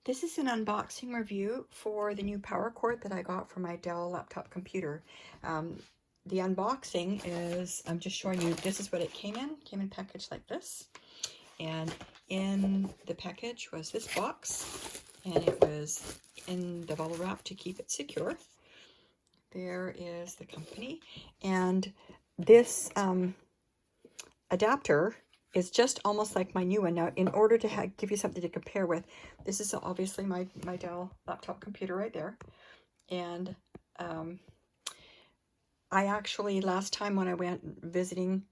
This is an unboxing review for the new power cord that I got for my Dell laptop computer. The unboxing is, I'm just showing you, this is what it came in packaged like this. And in the package was this box, and it was in the bubble wrap to keep it secure. There is the company, and this adapter is just almost like my new one. Now, in order to give you something to compare with, this is obviously my Dell laptop computer right there. And I actually, last time when I went visiting,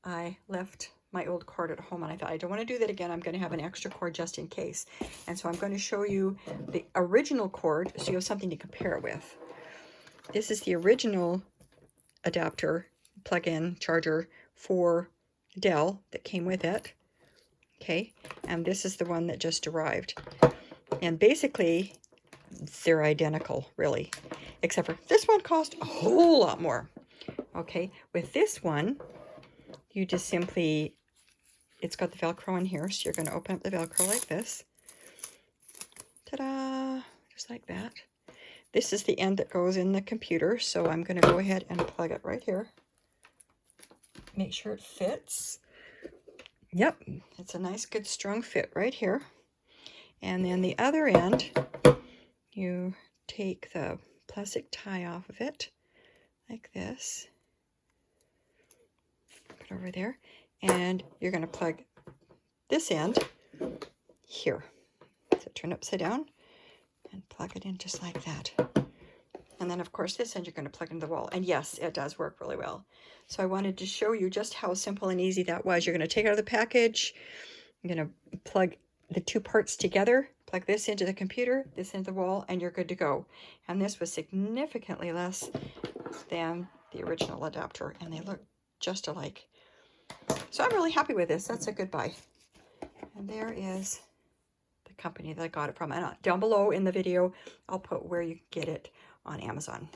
I left my old cord at home, and I thought, I don't want to do that again. I'm going to have an extra cord just in case. And so I'm going to show you the original cord so you have something to compare with. This is the original adapter, plug-in charger for Dell that came with it. Okay, and this is the one that just arrived. And basically, they're identical, really, except for this one cost a whole lot more. Okay, with this one, you just simply, it's got the Velcro in here, so you're going to open up the Velcro like this. Ta-da! Just like that. This is the end that goes in the computer, so I'm going to go ahead and plug it right here. Make sure it fits. Yep, it's a nice, good, strong fit right here. And then the other end, you take the plastic tie off of it, like this. Put it over there. And you're going to plug this end here. So turn upside down and plug it in just like that. And then, of course, this end you're going to plug into the wall. And yes, it does work really well. So I wanted to show you just how simple and easy that was. You're going to take it out of the package. You're going to plug the two parts together, plug this into the computer, this into the wall, and you're good to go. And this was significantly less than the original adapter, and they look just alike. So I'm really happy with this. That's a good buy. And there is the company that I got it from. And down below in the video, I'll put where you can get it on Amazon.